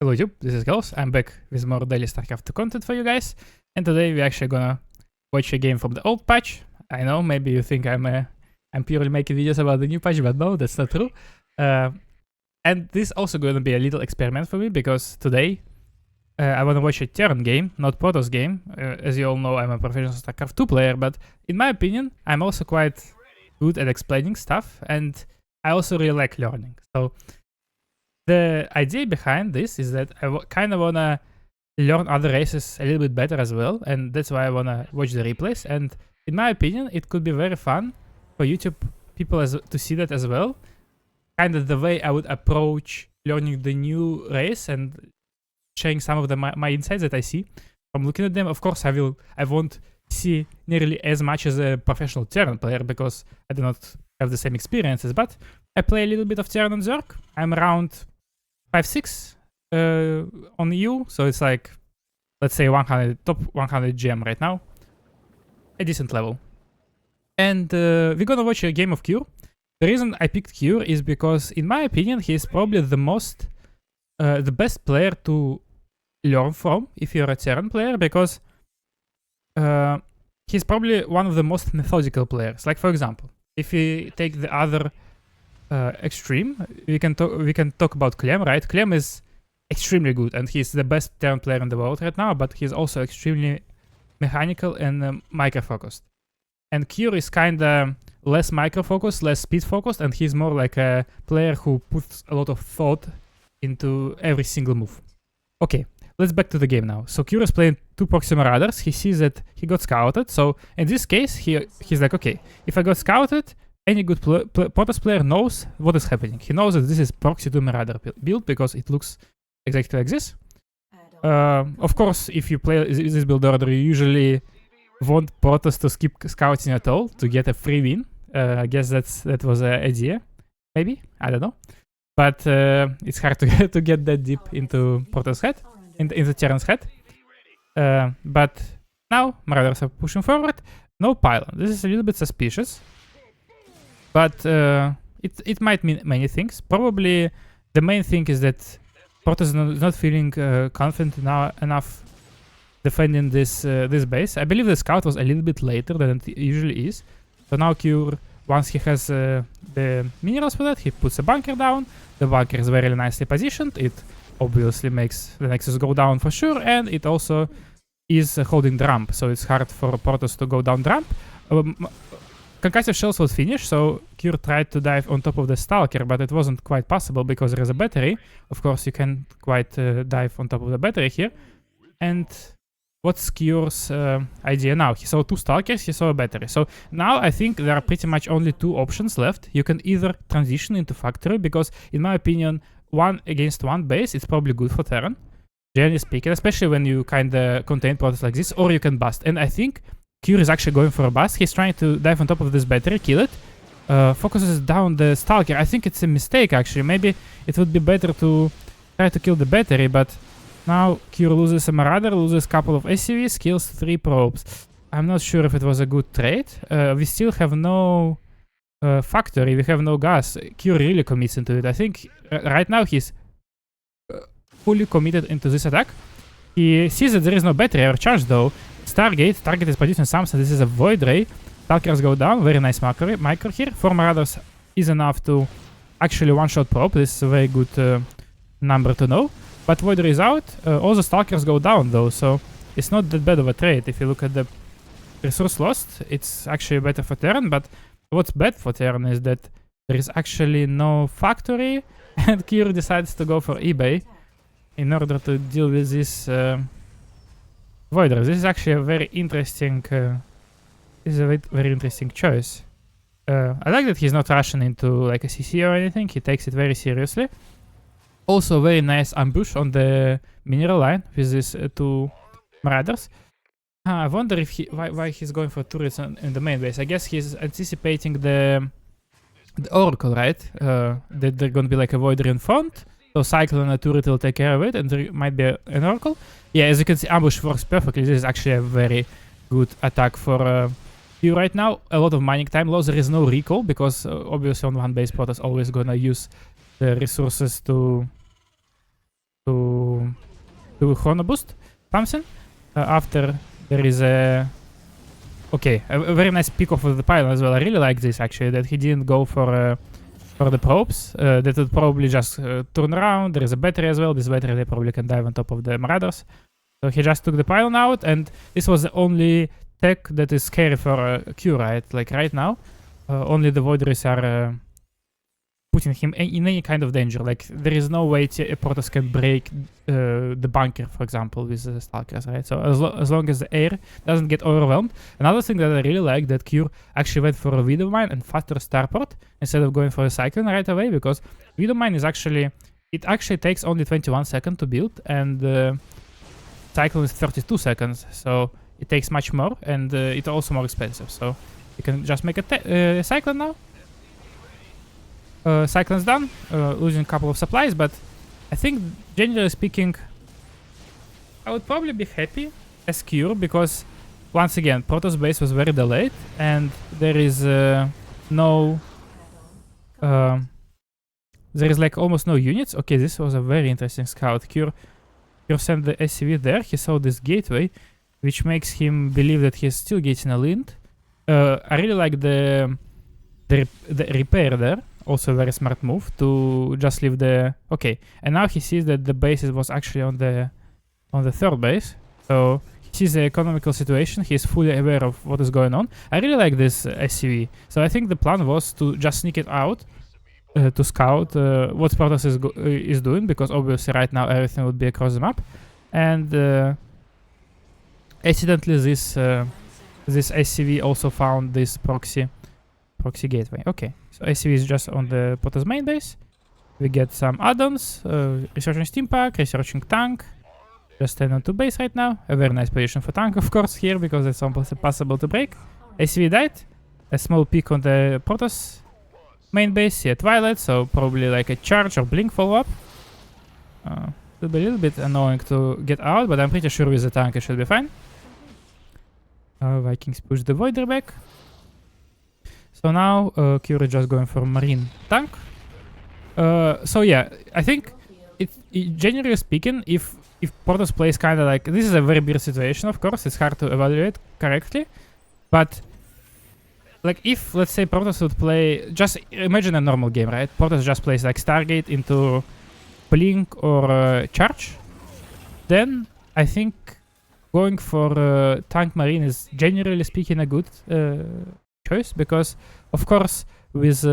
Hello YouTube, this is SKillous. I'm back with more daily StarCraft 2 content for you guys. And today we're actually gonna watch a game from the old patch. I know, maybe you think I'm purely making videos about the new patch, but no, that's not true. And this is also gonna be a little experiment for me, because today I wanna watch a Terran game, not Protoss game. As you all know, I'm a professional StarCraft 2 player, but in my opinion, I'm also quite good at explaining stuff, and I also really like learning. So the idea behind this is that I kind of wanna learn other races a little bit better as well, and that's why I wanna watch the replays. And in my opinion, it could be very fun for YouTube people to see that as well. Kind of the way I would approach learning the new race and sharing some of my insights that I see from looking at them. Of course, I won't see nearly as much as a professional Terran player because I do not have the same experiences, but I play a little bit of Terran on Zerg. I'm around 5-6 on EU, so it's like, let's say 100, top 100 GM right now. A decent level. And we're gonna watch a game of Cure. The reason I picked Cure is because, in my opinion, he's probably the best player to learn from if you're a Terran player, because he's probably one of the most methodical players. Like, for example, if we take the other extreme, we can talk about Clem, right? Clem is extremely good, and he's the best Terran player in the world right now, but he's also extremely mechanical and micro-focused. And Cure is kinda less micro-focused, less speed-focused, and he's more like a player who puts a lot of thought into every single move. Okay, let's back to the game now. So Cure is playing 2 Proxy Marauders. He sees that he got scouted, so in this case, he's like, okay, if I got scouted, any good Protoss player knows what is happening. He knows that this is Proxy to Marauder build because it looks exactly like this. Of course, if you play this build order, you usually want Protoss to skip scouting at all to get a free win. I guess that was the idea. Maybe? I don't know. But it's hard to get that deep into Protoss' head, into Terran's head. But now Marauders are pushing forward. No pylon. This is a little bit suspicious. But it might mean many things. Probably the main thing is that Protoss is not feeling confident enough defending this base. I believe the scout was a little bit later than it usually is. So now Cure, once he has the minerals for that, he puts a bunker down. The bunker is very nicely positioned. It obviously makes the Nexus go down for sure, and it also is holding the ramp, so it's hard for Protoss to go down the ramp. Concussive shells was finished, so Cure tried to dive on top of the Stalker, but it wasn't quite possible because there is a battery. Of course, you can't quite dive on top of the battery here. And what's Cure's idea now? He saw 2 Stalkers, he saw a battery. So now I think there are pretty much only 2 options left. You can either transition into Factory, because in my opinion, 1 against 1 base is probably good for Terran, generally speaking, especially when you kinda contain Protoss like this, or you can bust. And I think Cure is actually going for a bust. He's trying to dive on top of this battery, kill it. Focuses down the Stalker. I think it's a mistake, actually. Maybe it would be better to try to kill the battery, but now Cure loses a Marauder, loses a couple of SCVs, kills 3 probes. I'm not sure if it was a good trade. We still have no factory, we have no gas. Cure really commits into it. I think right now he's fully committed into this attack. He sees that there is no battery or charge though. Stargate, target is producing something. This is a Void Ray. Stalkers go down. Very nice micro here. 4 Marauders is enough to actually one-shot probe. This is a very good number to know. But Void Ray is out. All the Stalkers go down though, so it's not that bad of a trade. If you look at the resource lost, it's actually better for Terran. But what's bad for Terran is that there is actually no factory, and Cure decides to go for eBay in order to deal with this Voiders. This is actually a very interesting very interesting choice. I like that he's not rushing into like a CC or anything. He takes it very seriously. Also, very nice ambush on the mineral line with these 2 Marauders. I wonder if why he's going for turrets in the main base. I guess he's anticipating the Oracle, right? That they're gonna be like a Voider in front. So Cyclone and a turret will take care of it, and there might be an Oracle. Yeah, as you can see, ambush works perfectly. This is actually a very good attack for Cure right now. A lot of mining time loss. There is no recall, because obviously on one base Protoss always gonna use the resources to to chrono boost something. After there is a very nice pick off of the pylon as well. I really like this actually, that he didn't go for the probes. That would probably just turn around. There is a battery as well. This battery they probably can dive on top of the Marauders. So he just took the pylon out, and this was the only tech that is scary for Q, right? Like right now, only the Voiders are putting him in any kind of danger. Like there is no way Protoss can break the bunker, for example, with the Stalkers, right? So as long as the air doesn't get overwhelmed. Another thing that I really like, that Cure actually went for a Widow Mine and faster starport instead of going for a Cyclone right away, because Widow Mine is actually, it actually takes only 21 seconds to build, and Cyclone is 32 seconds, so it takes much more, and it's also more expensive. So you can just make a Cyclone now. Cyclone's done, losing a couple of supplies, but I think, generally speaking, I would probably be happy as Cure, because once again, Protoss base was very delayed, and there is no... there is like almost no units. Okay, this was a very interesting scout. Cure sent the SCV there. He saw this gateway, which makes him believe that he's still getting a lint. I really like the repair there. Also a very smart move to just leave the... Okay, and now he sees that the base was actually on the third base. So he sees the economical situation. He is fully aware of what is going on. I really like this SCV. So I think the plan was to just sneak it out to scout what Protoss is doing, because obviously right now everything would be across the map. And accidentally this SCV also found this proxy gateway. Okay, so SCV is just on the Protoss main base. We get some add-ons, researching steam pack, researching tank. Just stand on 2 base right now. A very nice position for tank, of course, here, because it's almost impossible to break. SCV died. A small peek on the Protoss main base, yeah, Twilight, so probably like a charge or blink follow-up. It'll be a little bit annoying to get out, but I'm pretty sure with the tank it should be fine. Vikings push the Voider back. So now Cure is just going for Marine tank. So yeah, I think generally speaking, if Protoss plays kind of like, this is a very weird situation, of course, it's hard to evaluate correctly, but like if, let's say, Protoss would play, just imagine a normal game, right? Protoss just plays like Stargate into Blink or Charge, then I think going for Tank Marine is generally speaking a good choice, because of course with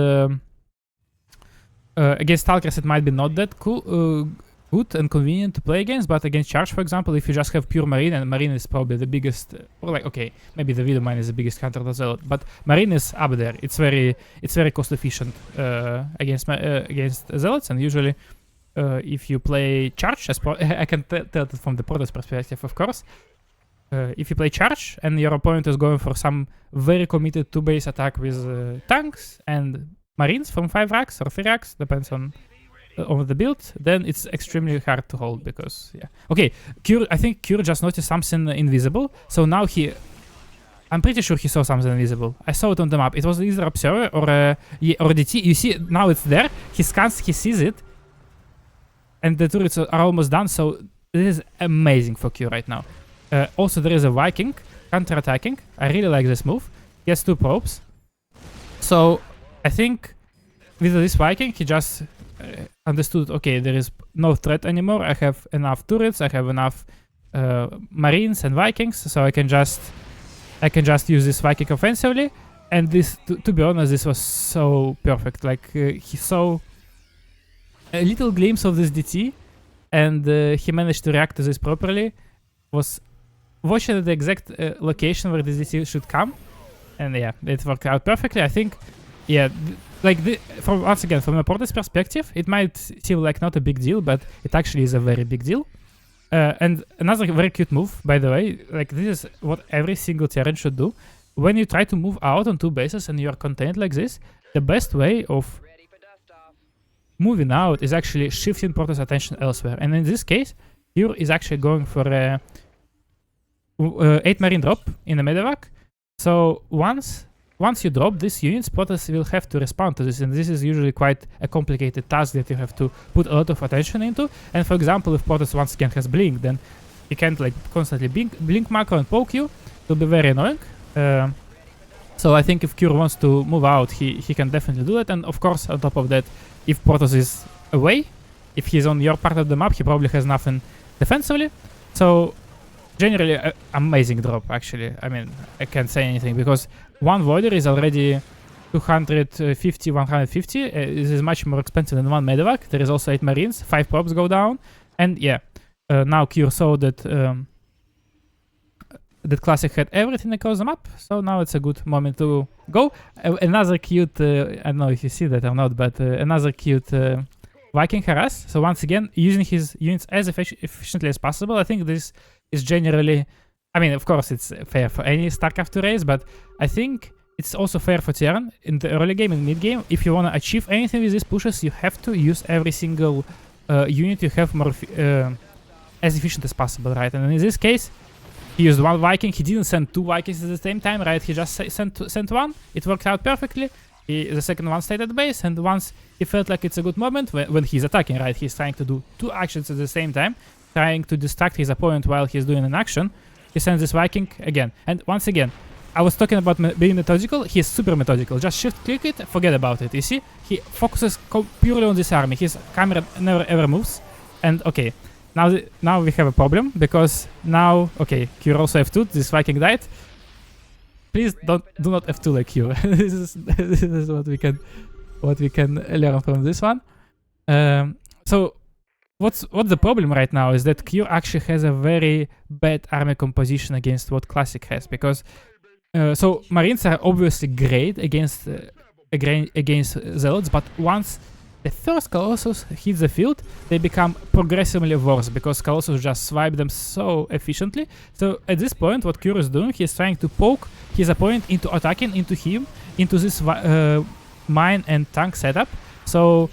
against Stalkers it might be not that cool, good and convenient to play against, but against Charge, for example, if you just have pure Marine, and Marine is probably the biggest, or like, okay, maybe the Widow Mine is the biggest counter to Zealot, but Marine is up there. It's very cost efficient against Zealots, and usually if you play Charge, I can tell it from the Protoss perspective, of course. If you play Charge and your opponent is going for some very committed 2-base attack with tanks and Marines from 5 racks or 3 racks, depends on the build, then it's extremely hard to hold, because yeah. Okay, I think Cure just noticed something invisible, so now I'm pretty sure he saw something invisible. I saw it on the map. It was either Observer or DT. You see, now it's there. He scans, he sees it, and the turrets are almost done, so this is amazing for Cure right now. Also, there is a Viking counter-attacking. I really like this move. He has 2 probes. So, I think with this Viking, he just understood, okay, there is no threat anymore. I have enough turrets, I have enough Marines and Vikings, so I can just use this Viking offensively. And this, to be honest, this was so perfect. Like, he saw a little glimpse of this DT, and he managed to react to this properly. Was watching the exact location where this DT should come, and yeah, it worked out perfectly. I think, yeah, once again, from a Protoss perspective, it might seem like not a big deal, but it actually is a very big deal. And another very cute move, by the way, like this is what every single Terran should do. When you try to move out on 2 bases and you are contained like this, the best way of moving out is actually shifting Protoss attention elsewhere. And in this case, Cure is actually going for a 8 Marine drop in the medevac. So once once you drop these units, Protoss will have to respond to this, and this is usually quite a complicated task that you have to put a lot of attention into. And for example, if Protoss once again has blink, then he can't like constantly blink macro and poke you. It will be very annoying. So I think if Cure wants to move out, he can definitely do it. And of course, on top of that, if Protoss is away, if he's on your part of the map, he probably has nothing defensively. So generally, amazing drop, actually. I mean, I can't say anything because one Voider is already 250, 150. This is much more expensive than one Medevac. There is also 8 Marines, 5 props go down. And yeah, now Cure saw that that Classic had everything across the map. So now it's a good moment to go. Another cute, I don't know if you see that or not, but another cute Viking Harass. So once again, using his units as efficiently as possible. I think this is generally, I mean, of course, it's fair for any StarCraft 2 race, but I think it's also fair for Terran in the early game and mid game. If you want to achieve anything with these pushes, you have to use every single unit you have more as efficient as possible, right? And in this case, he used one Viking. He didn't send 2 Vikings at the same time, right? He just sent one. It worked out perfectly. The second one stayed at base, and once he felt like it's a good moment, when he's attacking, right? He's trying to do 2 actions at the same time, trying to distract his opponent while he's doing an action. He sends this Viking again. And once again, I was talking about being methodical. He's super methodical. Just shift click it, forget about it. You see? He focuses purely on this army. His camera never ever moves. And okay, now we have a problem because now, okay, Cure also F2. This Viking died. Please do not F2 like Cure. this is what we can learn from this one. So what's the problem right now is that Cure actually has a very bad army composition against what Classic has, because so Marines are obviously great against Zealots, but once the first Colossus hits the field, they become progressively worse because Colossus just swipe them so efficiently. So at this point, what Cure is doing, he's trying to poke his opponent into attacking into him, into this mine and tank setup. So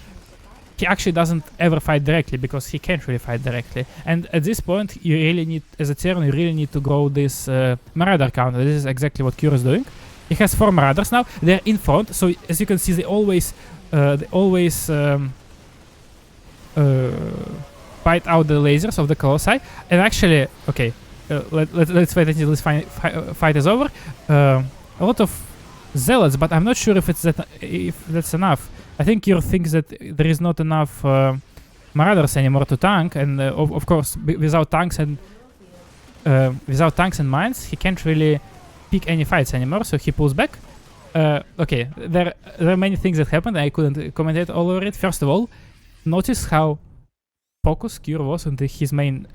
he actually doesn't ever fight directly because he can't really fight directly. And at this point, you really need, as a Terran, you really need to grow this Marauder counter. This is exactly what Cure is doing. He has 4 Marauders now. They're in front, so as you can see, they always bite out the lasers of the Colossi. And actually, okay, let's wait until this fight is over. A lot of Zealots, but I'm not sure if that's enough. I think Cure thinks that there is not enough Marauders anymore to tank, and of course, without tanks and mines, he can't really pick any fights anymore. So he pulls back. Okay, there are many things that happened. I couldn't commentate all over it. First of all, notice how focused Cure was on his main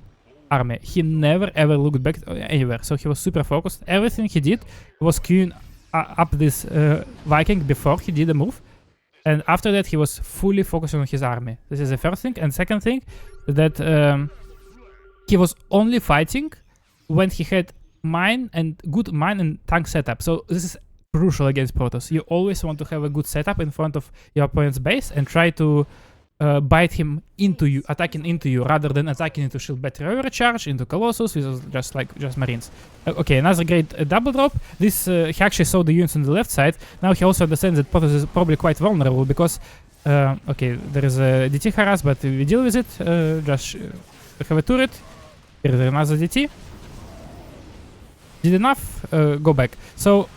army. He never ever looked back anywhere, so he was super focused. Everything he did was queuing up this Viking before he did the move, and after that he was fully focused on his army. This is the first thing. And second thing, that he was only fighting when he had good mine and tank setup. So this is crucial against Protoss. You always want to have a good setup in front of your opponent's base and try to bite him into you, attacking into you, rather than attacking into shield battery overcharge, into Colossus, which is just Marines. Okay, another great double drop. This he actually saw the units on the left side. Now he also understands that Protoss is probably quite vulnerable because okay, there is a DT harass, but we deal with it. Just have a turret. Here is another DT. Did enough. Go back. So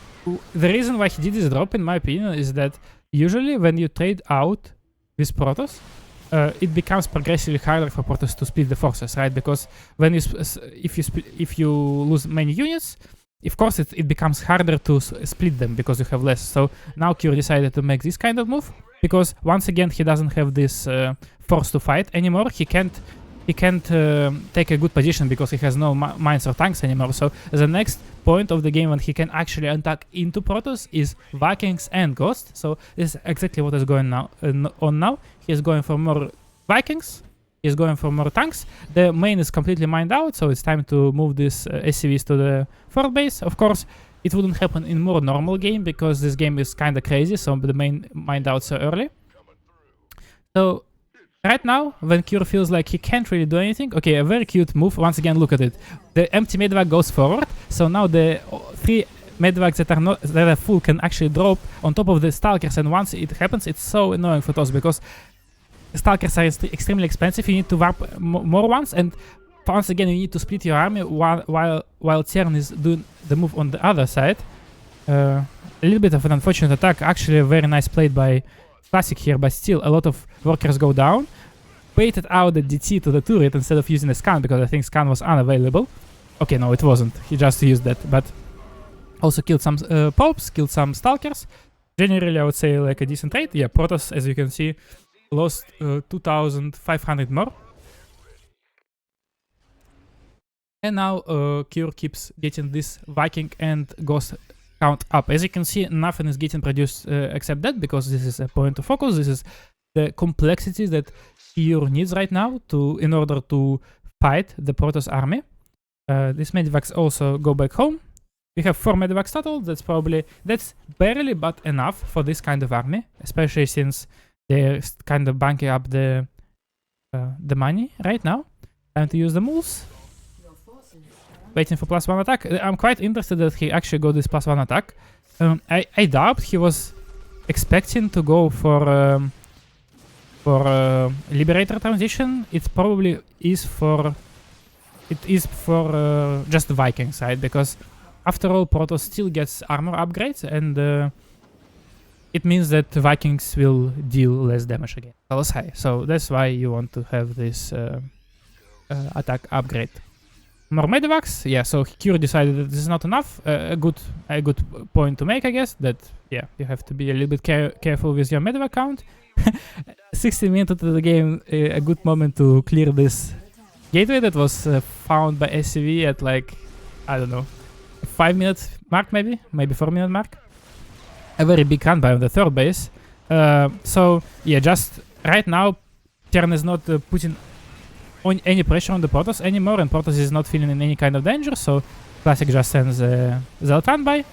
the reason why he did this drop, in my opinion, is that usually when you trade out with Protoss, it becomes progressively harder for Protoss to split the forces, right? Because when if you lose many units, of course it becomes harder to split them because you have less. So now Cure decided to make this kind of move because once again he doesn't have this force to fight anymore. He can't take a good position because he has no mines or tanks anymore. So the next point of the game when he can actually attack into Protoss is Vikings and Ghosts. So this is exactly what is going on now. He is going for more Vikings. He is going for more tanks. The main is completely mined out, so it's time to move these SCVs to the fort base. Of course, it wouldn't happen in more normal game because this game is kind of crazy, so the main mined out so early. So right now, when Cure feels like he can't really do anything, okay, a very cute move. Once again, look at it. The empty Medevac goes forward, so now the 3 Medivacs that are full can actually drop on top of the Stalkers, and once it happens, it's so annoying for TOS because Stalkers are extremely expensive. You need to warp more ones, and once again you need to split your army while Terran is doing the move on the other side. A little bit of an unfortunate attack. Actually, a very nice played by Classic here, but still a lot of workers go down. Baited out the DT to the turret instead of using a scan because I think scan was unavailable. Okay, no, it wasn't. He just used that, but also killed some popes, killed some stalkers. Generally, I would say like a decent trade. Yeah, Protoss, as you can see, lost 2,500 more. And now Cure keeps getting this Viking and Ghost count up. As you can see, nothing is getting produced except that, because this is a point of focus. This is the complexity that Cure needs right now in order to fight the Protoss army. These Medivacs also go back home. We have 4 Medivacs total. That's barely but enough for this kind of army, especially since they're kind of banking up the money right now. Time to use the moves. Waiting for +1 attack. I'm quite interested that he actually got this +1 attack. I doubt he was expecting to go for Liberator transition. It probably is for just the Viking side, because after all, Protoss still gets armor upgrades, and it means that the Vikings will deal less damage again. Less high, so that's why you want to have this attack upgrade. More Medivacs, yeah. So Cure decided that this is not enough. A good point to make, I guess. That yeah, you have to be a little bit careful with your Medivac count. 60 minutes into the game, a good moment to clear this gateway that was found by SCV at like, I don't know, 5 minutes mark, maybe 4 minute mark. A very big run by on the third base. So yeah, just right now, Terran is not putting any pressure on the Protoss anymore, and Protoss is not feeling in any kind of danger. So Classic just sends Zoltan by,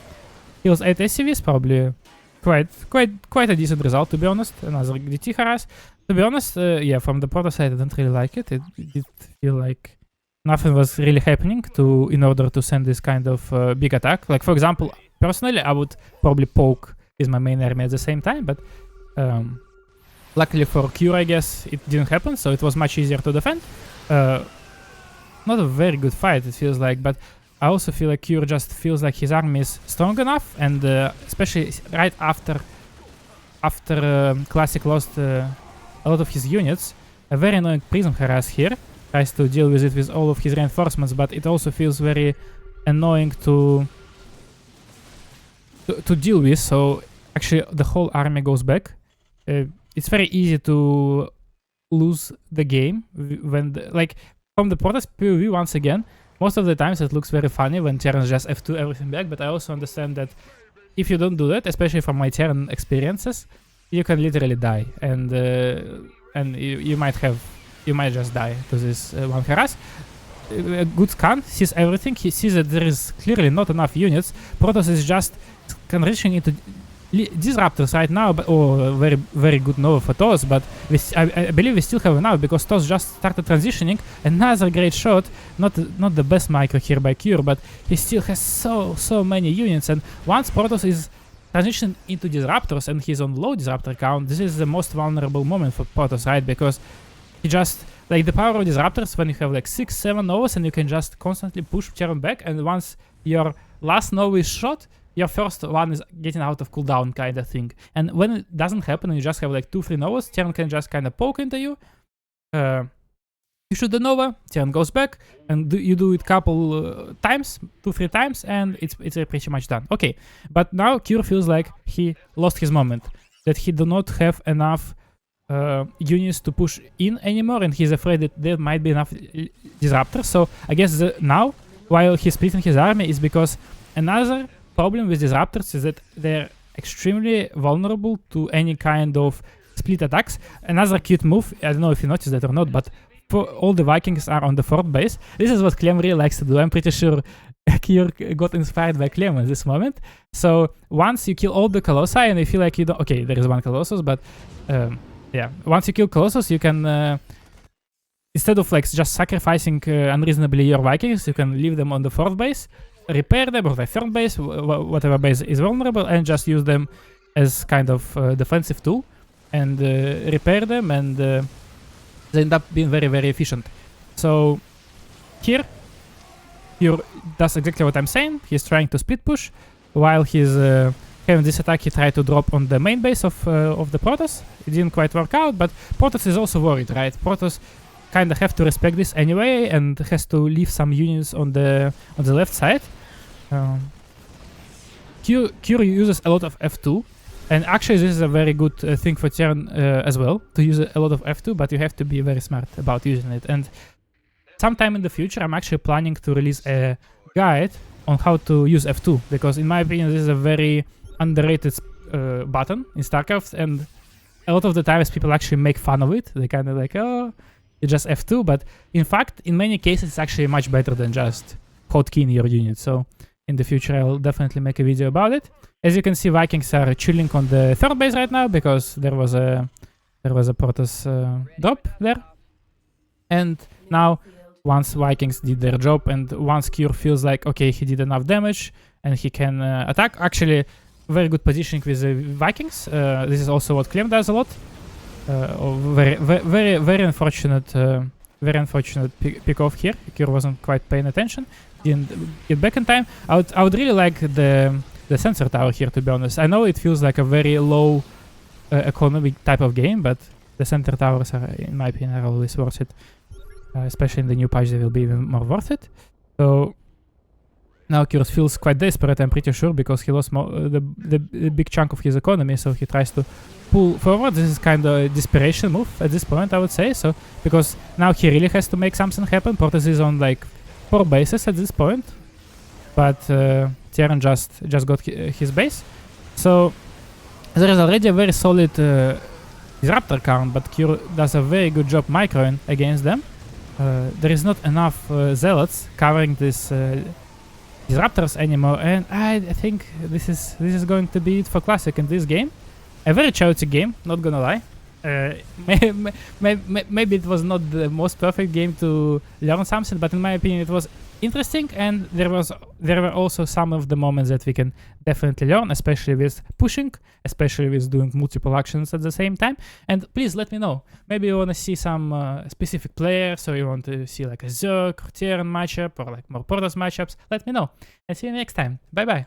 kills 8 SCVs, probably quite a decent result, to be honest. Another DT harass. To be honest, yeah, from the Protoss side, I don't really like it. It did feel like nothing was really happening in order to send this kind of big attack. Like, for example, personally, I would probably poke with my main army at the same time, but luckily for Cure, I guess, it didn't happen, so it was much easier to defend. Not a very good fight, it feels like, but I also feel like Cure just feels like his army is strong enough, and especially right after Classic lost a lot of his units, a very annoying Prism Harass here. Tries to deal with it with all of his reinforcements, but it also feels very annoying to deal with, so actually the whole army goes back. It's very easy to lose the game when like from the Protoss POV. Once again, most of the times it looks very funny when Terrans just F2 everything back, but I also understand that if you don't do that, especially from my Terran experiences, you can literally die, and you might just die to this one harass. A good scan sees everything. He sees that there is clearly not enough units. Protoss is just transitioning into disruptors right now, but very very good Nova for TOS, but I believe we still have enough because TOS just started transitioning. Another great shot, not the best micro here by Cure, but he still has so many units, and once Protoss is transitioned into disruptors and he's on low disruptor count, this is the most vulnerable moment for Protoss, right? Because he just, like, the power of disruptors when you have like 6-7 Novas and you can just constantly push Terran back, and once your last Nova is shot, your first one is getting out of cooldown kind of thing. And when it doesn't happen and you just have like 2-3 Novas, Terran can just kind of poke into you. You shoot the Nova, Terran goes back, and you do it couple times, 2-3 times, and it's pretty much done. Okay, but now Cure feels like he lost his moment, that he do not have enough units to push in anymore, and he's afraid that there might be enough disruptors. So I guess now, while he's splitting his army, is because another problem with disruptors is that they're extremely vulnerable to any kind of split attacks. Another cute move, I don't know if you noticed that or not, but all the Vikings are on the fourth base. This is what Clem really likes to do. I'm pretty sure Cure got inspired by Clem at this moment. So once you kill all the Colossi and you feel like you don't... Okay, there is one Colossus, but yeah. Once you kill Colossus, you can... instead of like just sacrificing unreasonably your Vikings, you can leave them on the fourth base repair them or their third base, whatever base is vulnerable, and just use them as kind of defensive tool and repair them, and they end up being very, very efficient. So here does exactly what I'm saying. He's trying to split push while he's having this attack. He tried to drop on the main base of the Protoss. It didn't quite work out, but Protoss is also worried, right? Protoss kind of have to respect this anyway and has to leave some units on the left side. Q uses a lot of F2, and actually this is a very good thing for Terran as well, to use a lot of F2, but you have to be very smart about using it. And sometime in the future I'm actually planning to release a guide on how to use F2, because in my opinion this is a very underrated button in StarCraft, and a lot of the times people actually make fun of it. They kind of like, oh, it's just F2, but in fact in many cases it's actually much better than just hotkeying your unit. So in the future I'll definitely make a video about it. As you can see, Vikings are chilling on the third base right now because there was a Protoss drop there. And now once Vikings did their job and once Cure feels like okay, he did enough damage and he can attack, actually very good positioning with the Vikings. This is also what Clem does a lot. Very unfortunate pick off here. Cure wasn't quite paying attention, didn't get back in time. I would really like the sensor tower here, to be honest. I know it feels like a very low economy type of game, but the center towers are, in my opinion, are always worth it. Especially in the new patch, they will be even more worth it. So now Kyrus feels quite desperate, I'm pretty sure, because he lost the big chunk of his economy, so he tries to pull forward. This is kind of a desperation move at this point, I would say. So because now he really has to make something happen. Protoss is on like 4 bases at this point, but Terran just got his base. So there is already a very solid disruptor count, but Cure does a very good job microing against them. There is not enough zealots covering this disruptors anymore, and I think this is going to be it for Classic in this game. A very chaotic game, not gonna lie. Maybe it was not the most perfect game to learn something, but in my opinion it was interesting, and there were also some of the moments that we can definitely learn, especially with pushing, especially with doing multiple actions at the same time. And please let me know, maybe you want to see some specific players, or you want to see like a Zerg or Terran matchup, or like more Protoss matchups. Let me know, and see you next time. Bye bye.